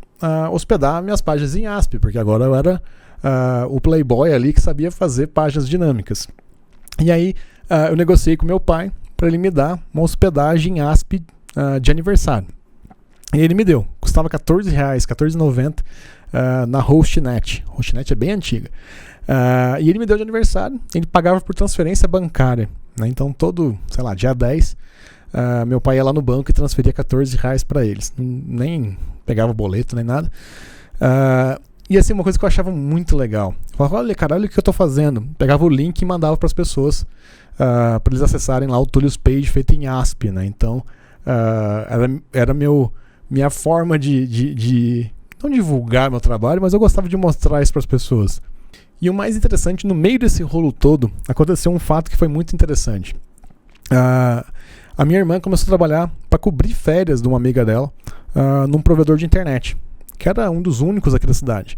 hospedar minhas páginas em ASP, porque agora eu era o playboy ali que sabia fazer páginas dinâmicas. E aí eu negociei com meu pai para ele me dar uma hospedagem ASP de aniversário. E ele me deu. Custava R$14, R$14,90 na Hostnet. Hostnet é bem antiga. E ele me deu de aniversário. Ele pagava por transferência bancária, né? Então todo, sei lá, dia 10, meu pai ia lá no banco e transferia R$14 para eles. Nem pegava boleto, nem nada. E assim, uma coisa que eu achava muito legal. Eu falava, olha, caralho, o que eu tô fazendo? Pegava o link e mandava para as pessoas para eles acessarem lá o Tullius Page feito em ASP, né? Então era minha forma de não divulgar meu trabalho, mas eu gostava de mostrar isso para as pessoas. E o mais interessante, no meio desse rolo todo, aconteceu um fato que foi muito interessante. A minha irmã começou a trabalhar para cobrir férias de uma amiga dela num provedor de internet, que era um dos únicos aqui da cidade.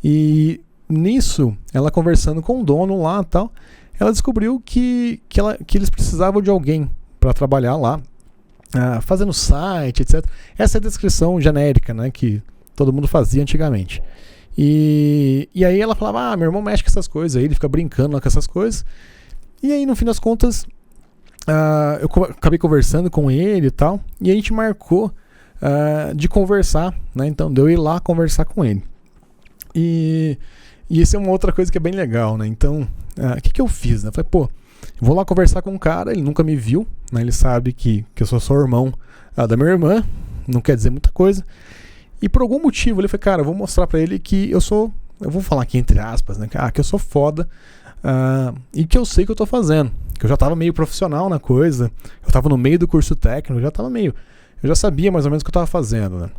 E nisso, ela conversando com o dono lá e tal, ela descobriu que eles precisavam de alguém para trabalhar lá, fazendo site, etc. Essa é a descrição genérica, né, que todo mundo fazia antigamente. E aí ela falava, meu irmão mexe com essas coisas, aí ele fica brincando lá com essas coisas. E aí, no fim das contas, eu acabei conversando com ele e tal, e a gente marcou de conversar, né? Então, de eu ir lá conversar com ele. E isso é uma outra coisa que é bem legal, né? Então, o que eu fiz? Né? Eu falei, eu vou lá conversar com um cara, ele nunca me viu, né? Ele sabe que eu sou só irmão da minha irmã, não quer dizer muita coisa. E por algum motivo, ele falou, cara, eu vou mostrar pra ele que eu vou falar aqui entre aspas, né? Que eu sou foda, e que eu sei o que eu tô fazendo. Que eu já tava meio profissional na coisa, eu tava no meio do curso técnico, eu já sabia mais ou menos o que eu tava fazendo, né?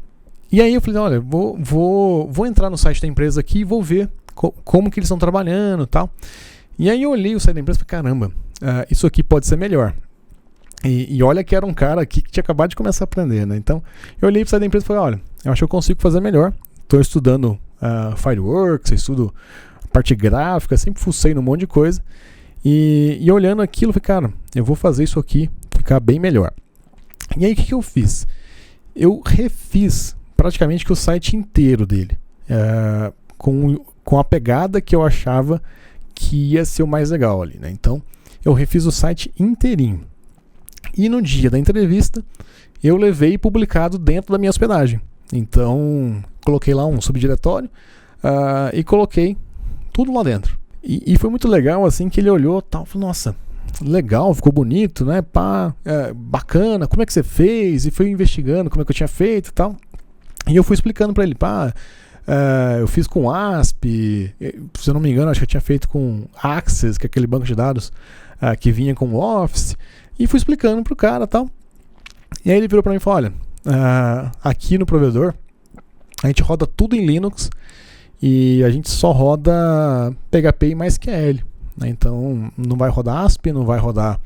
E aí eu falei, olha, vou entrar no site da empresa aqui e vou ver como que eles estão trabalhando e tal. E aí eu olhei o site da empresa e falei, caramba, isso aqui pode ser melhor. E olha que era um cara aqui que tinha acabado de começar a aprender, né? Então eu olhei pro site da empresa e falei, olha, eu acho que eu consigo fazer melhor. Estou estudando Fireworks, estudo parte gráfica, sempre fucei num monte de coisa. E olhando aquilo, eu falei, cara, eu vou fazer isso aqui ficar bem melhor. E aí o que eu fiz? Eu refiz praticamente que o site inteiro dele, com a pegada que eu achava que ia ser o mais legal ali, né? Então eu refiz o site inteirinho. E no dia da entrevista, eu levei publicado dentro da minha hospedagem. Então coloquei lá um subdiretório e coloquei tudo lá dentro. E foi muito legal, assim, que ele olhou e tal, falou, nossa, legal, ficou bonito, né, bacana, como é que você fez? E foi investigando como é que eu tinha feito e tal. E eu fui explicando pra ele, eu fiz com ASP, se eu não me engano, acho que eu tinha feito com Access, que é aquele banco de dados que vinha com o Office, e fui explicando pro cara e tal. E aí ele virou pra mim e falou, olha, aqui no provedor, a gente roda tudo em Linux, e a gente só roda PHP e MySQL, né? Então não vai rodar ASP, não vai rodar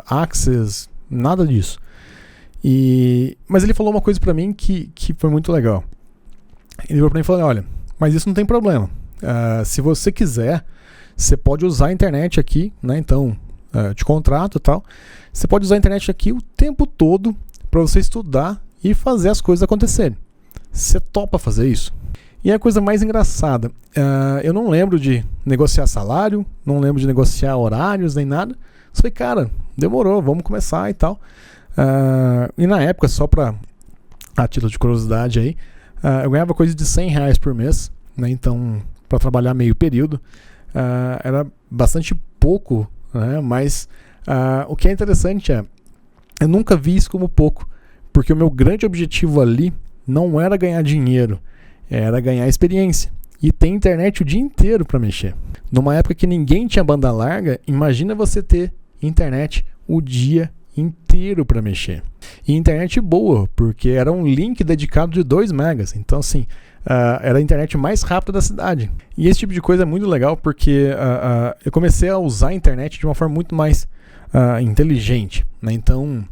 Access, nada disso. Mas ele falou uma coisa pra mim que foi muito legal. Ele virou pra mim e falou, olha, mas isso não tem problema. Se você quiser, você pode usar a internet aqui, né? Então te contrato e tal. Você pode usar a internet aqui o tempo todo pra você estudar e fazer as coisas acontecerem. Você topa fazer isso? E a coisa mais engraçada, eu não lembro de negociar salário, não lembro de negociar horários nem nada. Eu falei, cara, demorou, vamos começar e tal. E na época, só a título de curiosidade aí, eu ganhava coisa de R$100 por mês, né? Então, para trabalhar meio período, era bastante pouco, né? Mas o que é interessante eu nunca vi isso como pouco, porque o meu grande objetivo ali não era ganhar dinheiro, era ganhar experiência. E tem internet o dia inteiro para mexer. Numa época que ninguém tinha banda larga, imagina você ter internet o dia inteiro para mexer. E internet boa, porque era um link dedicado de 2 megas. Então, assim, era a internet mais rápida da cidade. E esse tipo de coisa é muito legal, porque eu comecei a usar a internet de uma forma muito mais inteligente, né? Então,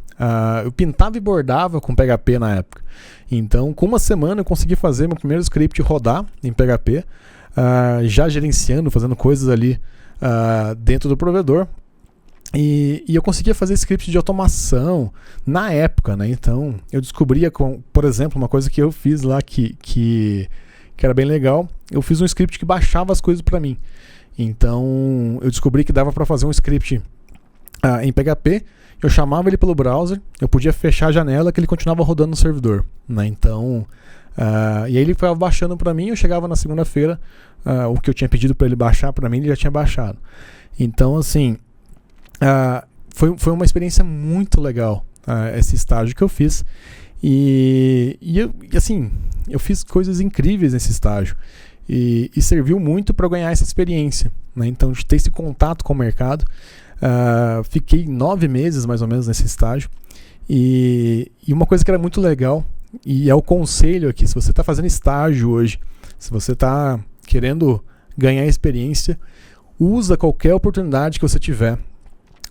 eu pintava e bordava com PHP na época. Então, com uma semana eu consegui fazer meu primeiro script rodar em PHP, já gerenciando, fazendo coisas ali dentro do provedor. E eu conseguia fazer script de automação na época, né? Então, eu descobria, por exemplo, uma coisa que eu fiz lá que era bem legal. Eu fiz um script que baixava as coisas para mim. Então, eu descobri que dava para fazer um script em PHP. Eu chamava ele pelo browser, eu podia fechar a janela que ele continuava rodando no servidor, né? Então, e aí ele ficava baixando para mim. Eu chegava na segunda-feira, o que eu tinha pedido para ele baixar para mim, ele já tinha baixado. Então, assim, foi uma experiência muito legal, esse estágio que eu fiz. E assim, eu fiz coisas incríveis nesse estágio. E serviu muito para ganhar essa experiência, né? Então, de ter esse contato com o mercado. Fiquei 9 meses mais ou menos nesse estágio. E uma coisa que era muito legal, e é o conselho aqui, se você está fazendo estágio hoje, se você está querendo ganhar experiência, usa qualquer oportunidade que você tiver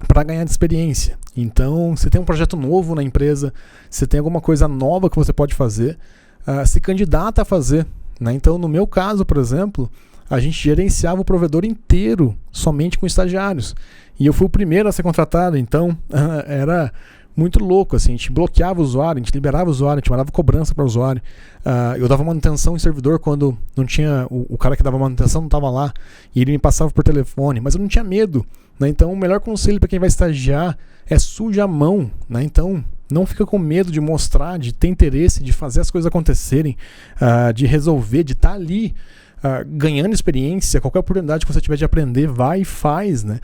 para ganhar de experiência. Então, se tem um projeto novo na empresa, se tem alguma coisa nova que você pode fazer, se candidata a fazer né? Então, no meu caso, por exemplo, a gente gerenciava o provedor inteiro somente com estagiários. E eu fui o primeiro a ser contratado, então era muito louco, assim, a gente bloqueava o usuário, a gente liberava o usuário, a gente mandava cobrança para o usuário. Eu dava manutenção em servidor quando não tinha, o cara que dava manutenção não estava lá, e ele me passava por telefone, mas eu não tinha medo, né? Então o melhor conselho para quem vai estagiar é suje a mão, né? Então não fica com medo de mostrar, de ter interesse, de fazer as coisas acontecerem, de resolver, de estar ali ganhando experiência. Qualquer oportunidade que você tiver de aprender, vai e faz, né?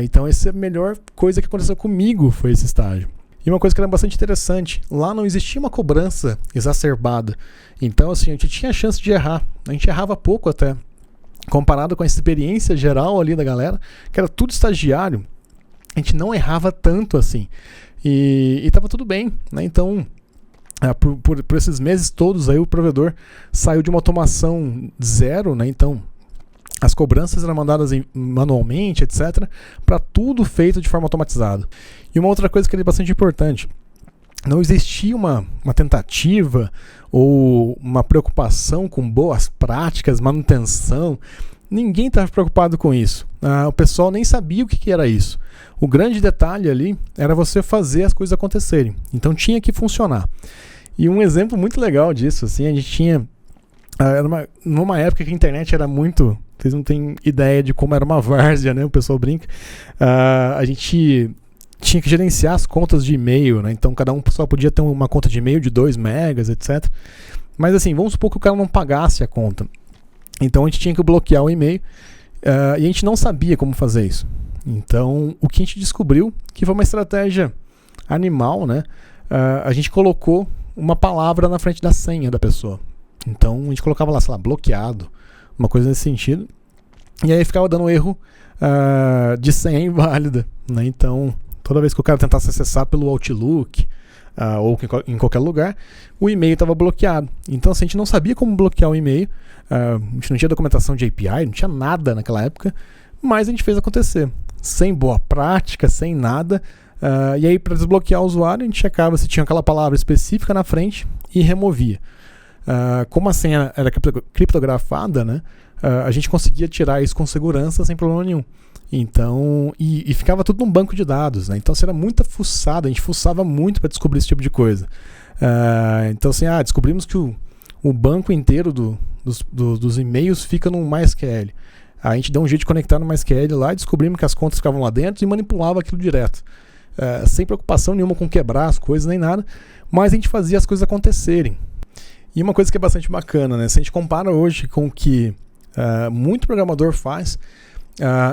Então essa é a melhor coisa que aconteceu comigo, foi esse estágio. E uma coisa que era bastante interessante, lá não existia uma cobrança exacerbada. Então assim, a gente tinha a chance de errar. A gente errava pouco até, comparado com a experiência geral ali da galera, que era tudo estagiário. A gente não errava tanto assim. E estava tudo bem, né? Então, por esses meses todos aí, o provedor saiu de uma automação zero, né? Então, as cobranças eram mandadas manualmente, etc., para tudo feito de forma automatizada. E uma outra coisa que é bastante importante, não existia uma tentativa ou uma preocupação com boas práticas, manutenção. Ninguém estava preocupado com isso. O pessoal nem sabia o que era isso. O grande detalhe ali era você fazer as coisas acontecerem. Então tinha que funcionar. E um exemplo muito legal disso, assim, a gente tinha... numa época que a internet era muito... Vocês não têm ideia de como era uma várzea, né? O pessoal brinca. A gente tinha que gerenciar as contas de e-mail, né? Então cada um só podia ter uma conta de e-mail de 2 megas, etc. Mas assim, vamos supor que o cara não pagasse a conta. Então a gente tinha que bloquear o e-mail e a gente não sabia como fazer isso. Então o que a gente descobriu, que foi uma estratégia animal, né? A gente colocou uma palavra na frente da senha da pessoa. Então a gente colocava lá, sei lá, bloqueado, uma coisa nesse sentido. E aí ficava dando erro de senha inválida, né? Então toda vez que o cara tentasse acessar pelo Outlook ou em qualquer lugar, o e-mail estava bloqueado. Então assim, a gente não sabia como bloquear o e-mail, a gente não tinha documentação de API, não tinha nada naquela época, mas a gente fez acontecer, sem boa prática, sem nada. E aí para desbloquear o usuário, a gente checava se tinha aquela palavra específica na frente e removia. Como a senha era criptografada, né, a gente conseguia tirar isso com segurança sem problema nenhum. Então, e ficava tudo num banco de dados, né? Então, assim, era muita fuçada, a gente fuçava muito para descobrir esse tipo de coisa. Então, assim, descobrimos que o banco inteiro dos e-mails fica no MySQL. A gente deu um jeito de conectar no MySQL lá e descobrimos que as contas ficavam lá dentro e manipulava aquilo direto. Sem preocupação nenhuma com quebrar as coisas nem nada, mas a gente fazia as coisas acontecerem. E uma coisa que é bastante bacana, né? Se a gente compara hoje com o que muito programador faz,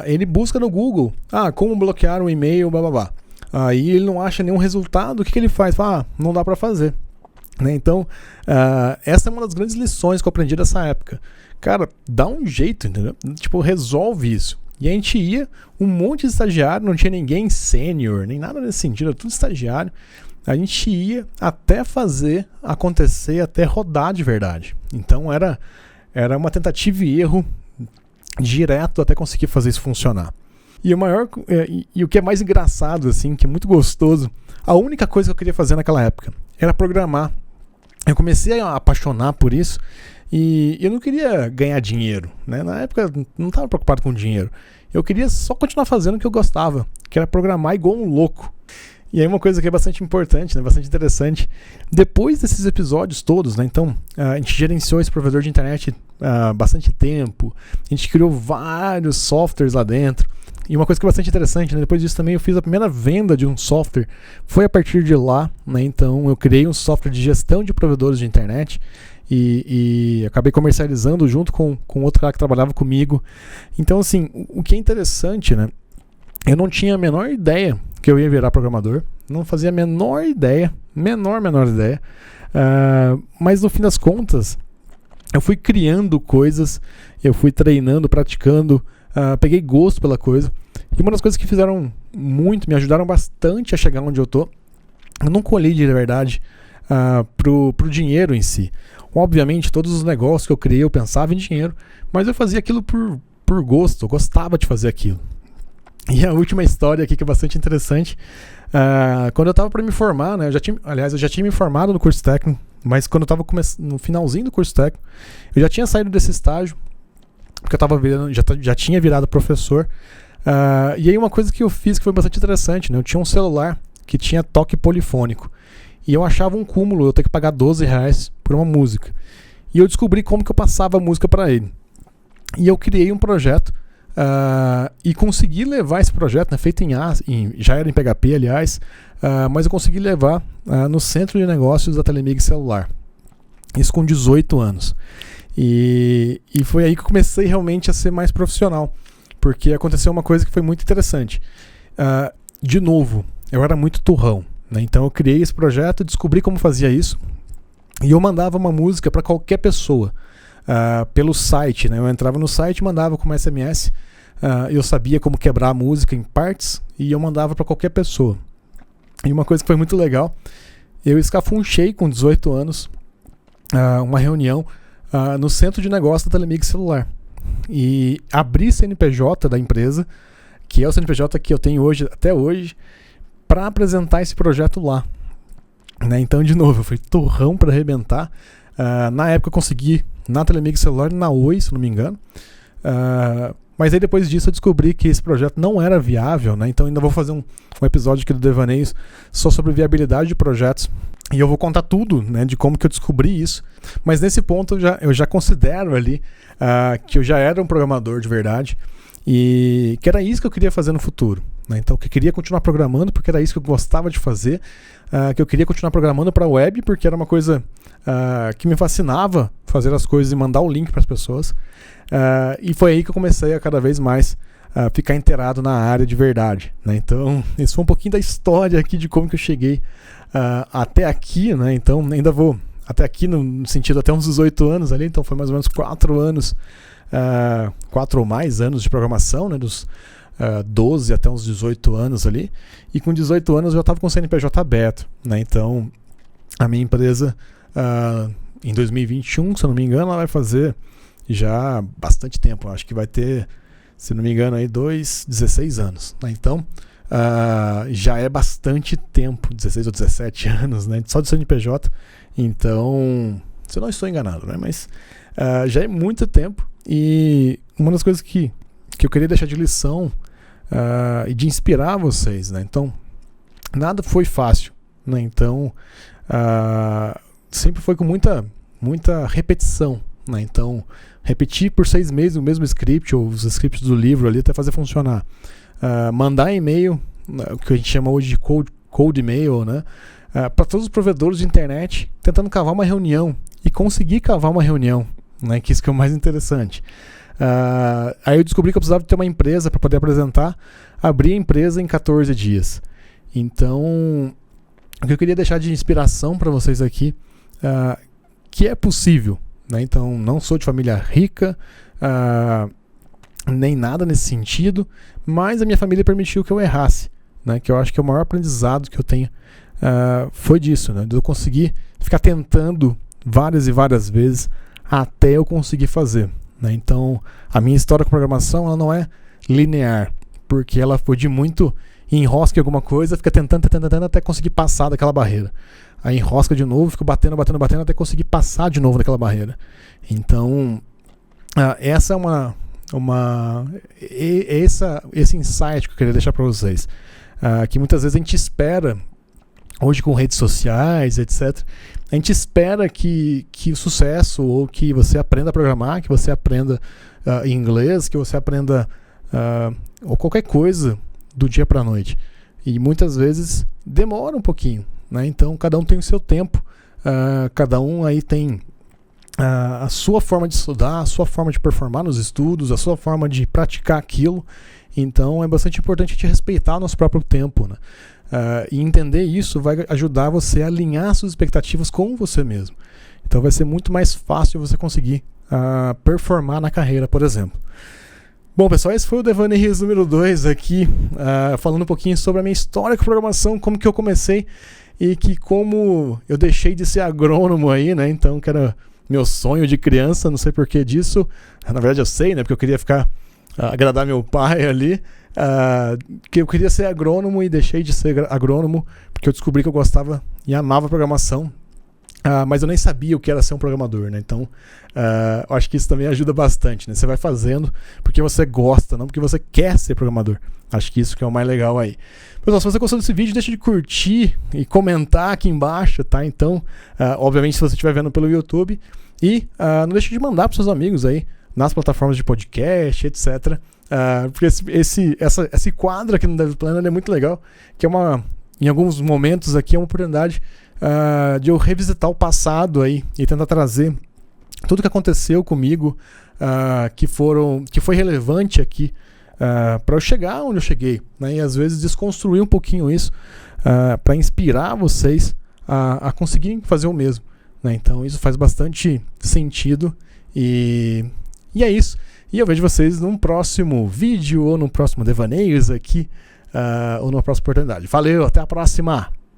ele busca no Google, como bloquear um e-mail, blá blá blá. Aí ele não acha nenhum resultado, o que ele faz? Não dá para fazer. Né? Então, essa é uma das grandes lições que eu aprendi dessa época. Cara, dá um jeito, entendeu? Tipo, resolve isso. E a gente ia, um monte de estagiário, não tinha ninguém sênior, nem nada nesse sentido, era tudo estagiário. A gente ia até fazer acontecer, até rodar de verdade. Então era uma tentativa e erro direto até conseguir fazer isso funcionar. E o que é mais engraçado, assim, que é muito gostoso, a única coisa que eu queria fazer naquela época era programar. Eu comecei a apaixonar por isso e eu não queria ganhar dinheiro, né? Na época não estava preocupado com dinheiro. Eu queria só continuar fazendo o que eu gostava, que era programar igual um louco. E aí uma coisa que é bastante importante, né, bastante interessante, depois desses episódios todos, né, então a gente gerenciou esse provedor de internet bastante tempo, a gente criou vários softwares lá dentro, e uma coisa que é bastante interessante, né, depois disso também eu fiz a primeira venda de um software, foi a partir de lá, né, então eu criei um software de gestão de provedores de internet, e acabei comercializando junto com outro cara que trabalhava comigo. Então assim, o que é interessante, né, eu não tinha a menor ideia que eu ia virar programador, não fazia a menor ideia, menor ideia, mas no fim das contas eu fui criando coisas, eu fui treinando, praticando, peguei gosto pela coisa, e uma das coisas que fizeram muito, me ajudaram bastante a chegar onde eu tô, eu não colhi de verdade pro dinheiro em si. Obviamente todos os negócios que eu criei eu pensava em dinheiro, mas eu fazia aquilo por gosto, eu gostava de fazer aquilo. E a última história aqui que é bastante interessante, quando eu estava para me formar, né, eu já tinha me formado no curso técnico, mas quando eu estava no finalzinho do curso técnico, eu já tinha saído desse estágio, porque eu tava já tinha virado professor. E aí uma coisa que eu fiz que foi bastante interessante, né, eu tinha um celular que tinha toque polifônico, e eu achava um cúmulo eu ter que pagar R$12 por uma música. E eu descobri como que eu passava a música para ele. E eu criei um projeto e consegui levar esse projeto, né, feito já era em PHP, aliás, mas eu consegui levar no centro de negócios da Telemig Celular. Isso com 18 anos. E foi aí que eu comecei realmente a ser mais profissional, porque aconteceu uma coisa que foi muito interessante. De novo, eu era muito turrão, né, então eu criei esse projeto, descobri como fazia isso, e eu mandava uma música para qualquer pessoa. Pelo site, né? Eu entrava no site, mandava como SMS, eu sabia como quebrar a música em partes e eu mandava para qualquer pessoa. E uma coisa que foi muito legal, eu escafunchei com 18 anos uma reunião no centro de negócio da Telemig Celular e abri CNPJ da empresa, que é o CNPJ que eu tenho hoje, até hoje, para apresentar esse projeto lá, né? Então, de novo, eu fui torrão para arrebentar. Na época eu consegui na Telemig Celular, na Oi, se não me engano. Mas aí depois disso eu descobri que esse projeto não era viável, né? Então ainda vou fazer um episódio aqui do Devaneios só sobre viabilidade de projetos. E eu vou contar tudo, né, de como que eu descobri isso. Mas nesse ponto eu já considero ali que eu já era um programador de verdade e que era isso que eu queria fazer no futuro, né? Então que eu queria continuar programando porque era isso que eu gostava de fazer, que eu queria continuar programando para a web porque era uma coisa que me fascinava fazer as coisas e mandar o link para as pessoas. E foi aí que eu comecei a cada vez mais ficar inteirado na área de verdade, né? Então, isso foi um pouquinho da história aqui de como que eu cheguei até aqui, né? Então, ainda vou até aqui no sentido até uns 18 anos ali, então foi mais ou menos 4 anos, 4 ou mais anos de programação, né? Dos 12 até uns 18 anos ali. E com 18 anos eu já estava com o CNPJ aberto, né? Então, a minha empresa, em 2021, se eu não me engano, ela vai fazer já bastante tempo. Acho que vai ter, se não me engano, aí 16 anos, né? Então, já é bastante tempo, 16 ou 17 anos, né? Só de CNPJ. Então, se eu não estou enganado, né? Mas já é muito tempo. E uma das coisas que eu queria deixar de lição e de inspirar vocês, né? Então, nada foi fácil, né? Então, sempre foi com muita repetição, né? Então, repetir por 6 meses o mesmo script ou os scripts do livro ali até fazer funcionar. Mandar e-mail, o que a gente chama hoje de cold email, né? Para todos os provedores de internet, tentando cavar uma reunião e conseguir cavar uma reunião, né? Que isso que é o mais interessante. Aí eu descobri que eu precisava ter uma empresa para poder apresentar, abri a empresa em 14 dias. Então, o que eu queria deixar de inspiração para vocês aqui, que é possível, né? Então, não sou de família rica, nem nada nesse sentido, mas a minha família permitiu que eu errasse, né? Que eu acho que é o maior aprendizado que eu tenho foi disso, né? De eu conseguir ficar tentando várias e várias vezes até eu conseguir fazer, né? Então, a minha história com programação ela não é linear, porque ela foi de muito enrosca em alguma coisa, fica tentando até conseguir passar daquela barreira. Aí enrosca de novo, fica batendo até conseguir passar de novo daquela barreira. Então, essa é esse insight que eu queria deixar para vocês. Que muitas vezes a gente espera, hoje com redes sociais, etc., a gente espera que o sucesso, ou que você aprenda a programar, que você aprenda inglês, que você aprenda ou qualquer coisa do dia para a noite. E muitas vezes demora um pouquinho, né? Então cada um tem o seu tempo, cada um aí tem a sua forma de estudar, a sua forma de performar nos estudos, a sua forma de praticar aquilo. Então é bastante importante a gente respeitar o nosso próprio tempo, né? E entender isso vai ajudar você a alinhar suas expectativas com você mesmo. Então vai ser muito mais fácil você conseguir performar na carreira, por exemplo. Bom, pessoal, esse foi o Devaneios número 2 aqui, falando um pouquinho sobre a minha história com programação, como que eu comecei e que como eu deixei de ser agrônomo aí, né? Então, que era meu sonho de criança, não sei porquê disso. Na verdade eu sei, né? Porque eu queria agradar meu pai ali. que eu queria ser agrônomo e deixei de ser agrônomo porque eu descobri que eu gostava e amava programação. Mas eu nem sabia o que era ser um programador, né? Então, eu acho que isso também ajuda bastante, né? Você vai fazendo porque você gosta, não porque você quer ser programador. Acho que isso que é o mais legal aí. Pessoal, se você gostou desse vídeo, deixa de curtir e comentar aqui embaixo, tá? Então, obviamente, se você estiver vendo pelo YouTube. E não deixe de mandar para seus amigos aí, nas plataformas de podcast, etc. Porque esse quadro aqui no DevPlano é muito legal, que é em alguns momentos aqui é uma oportunidade de eu revisitar o passado aí e tentar trazer tudo que aconteceu comigo que foi relevante aqui para eu chegar onde eu cheguei, né? E às vezes desconstruir um pouquinho isso para inspirar vocês a conseguirem fazer o mesmo, né? Então isso faz bastante sentido e é isso. E eu vejo vocês num próximo vídeo ou no próximo Devaneios aqui ou numa próxima oportunidade. Valeu, até a próxima!